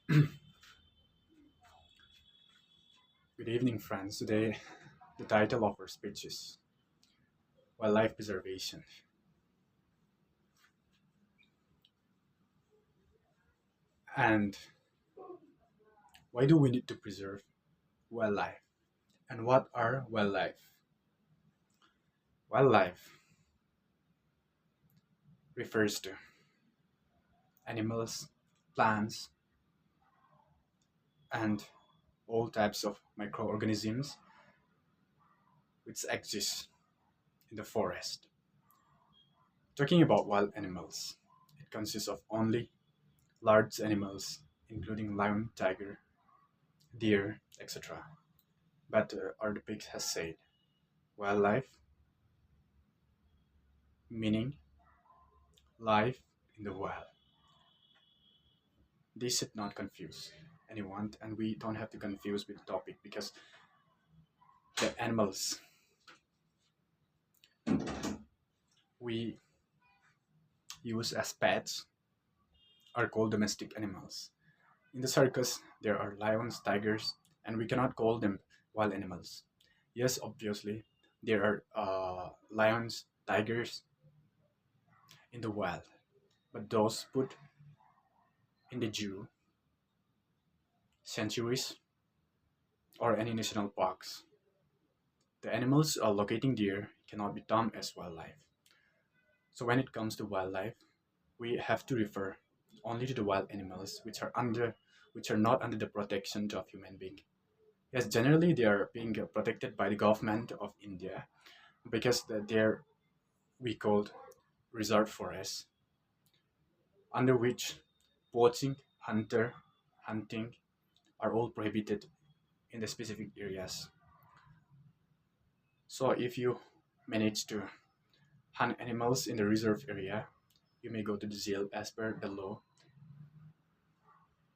Good evening, friends. Today, the title of our speech is Wildlife Preservation. And why do we need to preserve wildlife? And what are wildlife? Wildlife refers to animals, plants, and all types of microorganisms which exist in the forest. Talking about wild animals, it consists of only large animals, including lion, tiger, deer, etc. But Ardipix has said wildlife, meaning life in the wild. This should not confuse anyone, and we don't have to confuse with the topic because the animals we use as pets are called domestic animals. In the circus, there are lions, tigers, and we cannot call them wild animals. Yes, obviously, there are lions, tigers in the wild, but those put in the zoo, sanctuaries, or any national parks. The animals locating there cannot be termed as wildlife. So when it comes to wildlife, we have to refer only to the wild animals which are not under the protection of human being. Yes, generally they are being protected by the government of India because they're we called reserve forests, under which poaching, hunting are all prohibited in the specific areas. So if you manage to hunt animals in the reserve area, you may go to the jail as per the law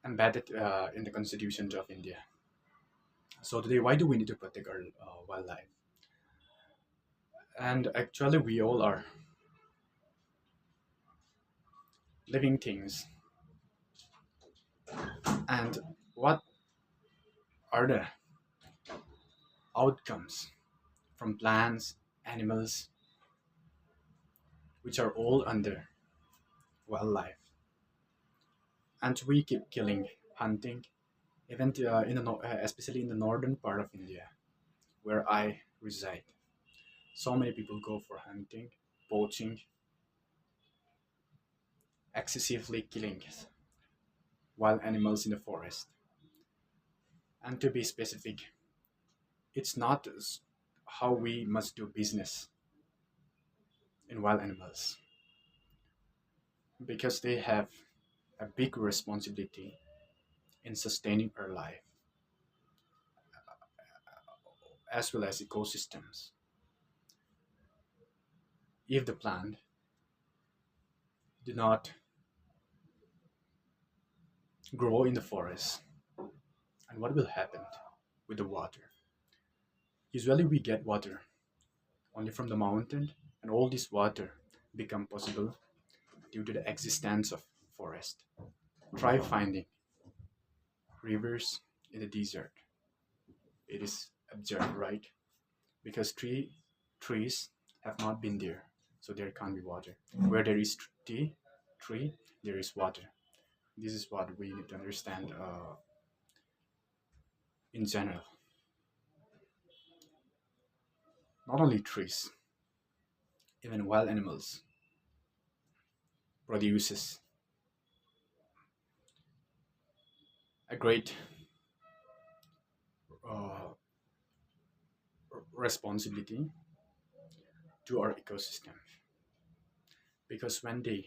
embedded in the Constitution of India. So today, why do we need to protect our wildlife? And actually, we all are living things. And what are the outcomes from plants, animals, which are all under wildlife? And we keep killing, hunting, even in the especially in the northern part of India, where I reside. So many people go for hunting, poaching, excessively killing wild animals in the forest. And to be specific, it's not how we must do business in wild animals because they have a big responsibility in sustaining our life as well as ecosystems. If the plant do not grow in the forest, and what will happen with the water? Usually we get water only from the mountain, and all this water become possible due to the existence of forest. Try finding rivers in the desert. It is absurd, right? Because trees have not been there, so there can't be water. Where there is tree, there is water. This is what we need to understand in general. Not only trees, even wild animals produces a great uh, responsibility to our ecosystem because when they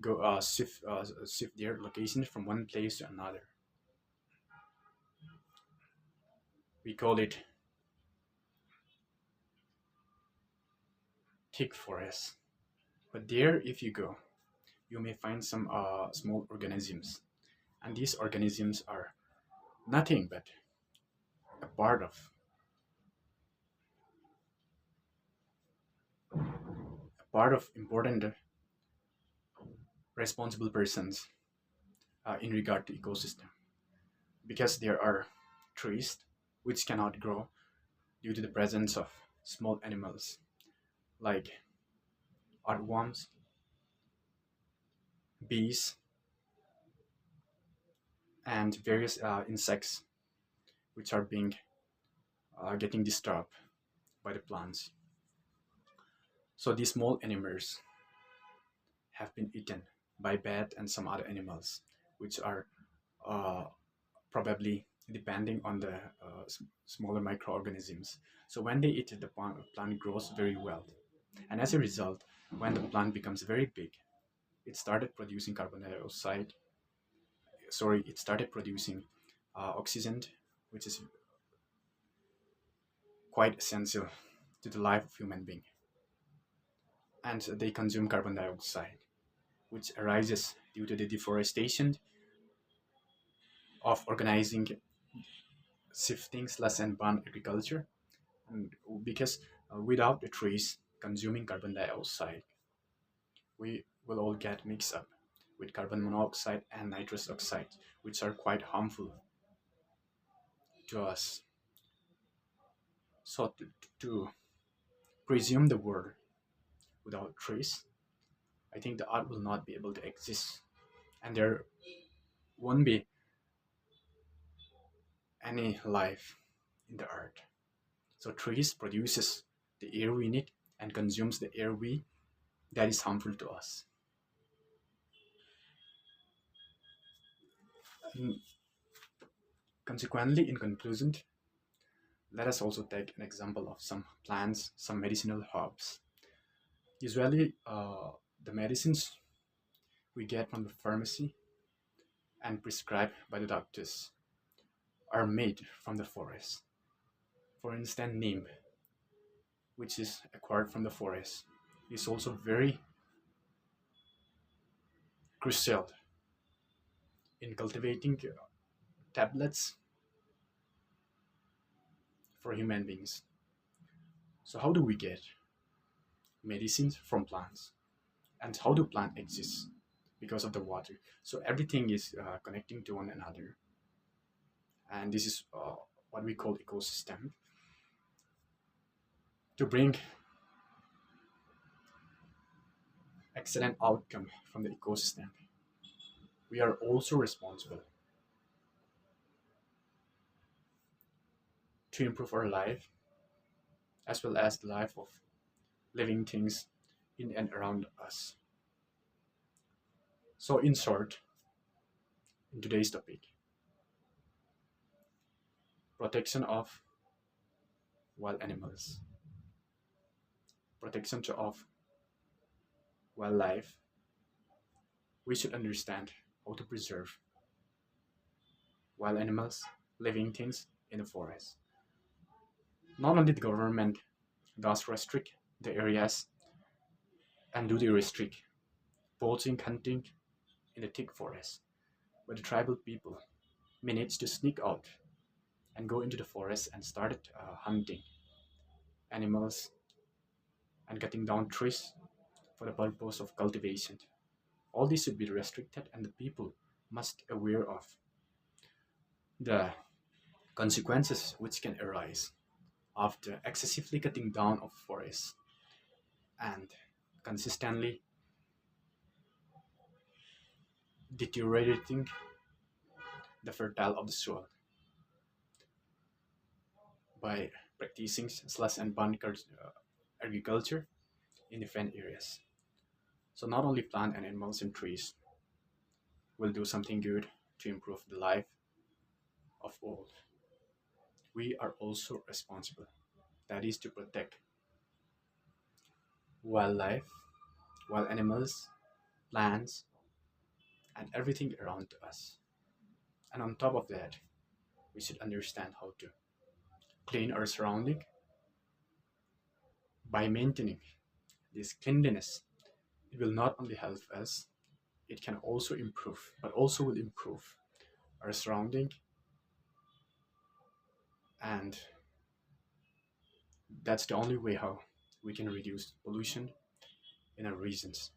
go shift their location from one place to another, we call it thick forest. But there, if you go, you may find some small organisms, and these organisms are nothing but a part of important responsible persons in regard to ecosystem, because there are trees which cannot grow due to the presence of small animals like earthworms, bees, and various insects which are being getting disturbed by the plants. So these small animals have been eaten by bat and some other animals, which are uh, probably depending on the smaller microorganisms. So when they eat it, the plant grows very well. And as a result, when the plant becomes very big, it started producing carbon dioxide. Sorry, it started producing oxygen, which is quite essential to the life of human being. And they consume carbon dioxide, which arises due to the deforestation of organizing shifting slash and burn agriculture. And because without the trees consuming carbon dioxide, we will all get mixed up with carbon monoxide and nitrous oxide, which are quite harmful to us. So to presume the world without trees, I think the art will not be able to exist, and there won't be any life in the art. So trees produces the air we need and consumes the air we that is harmful to us. And consequently, in conclusion, let us also take an example of some plants, some medicinal herbs. Usually, the medicines we get from the pharmacy and prescribed by the doctors are made from the forest. For instance, neem, which is acquired from the forest, is also very crucial in cultivating tablets for human beings. So how do we get medicines from plants? And how do plants exist? Because of the water. So everything is connecting to one another. And this is what we call ecosystem. To bring excellent outcome from the ecosystem, we are also responsible to improve our life as well as the life of living things in and around us. So in short, in today's topic, protection of wild animals, protection of wildlife, we should understand how to preserve wild animals, living things in the forest. Not only the government does restrict the areas and do they restrict poaching, hunting in the thick forest, but the tribal people managed to sneak out and go into the forest and started hunting animals and cutting down trees for the purpose of cultivation. All this should be restricted, and the people must aware of the consequences which can arise after excessively cutting down of forests and consistently deteriorating the fertile of the soil by practicing slash and burn agriculture in different areas. So not only plant and animals and trees will do something good to improve the life of all, we are also responsible. That is to protect wildlife, wild animals, plants, and everything around us. And on top of that, we should understand how to clean our surrounding by maintaining this cleanliness. It will not only help us, it can also improve, but also will improve our surrounding, and that's the only way how we can reduce pollution in our regions.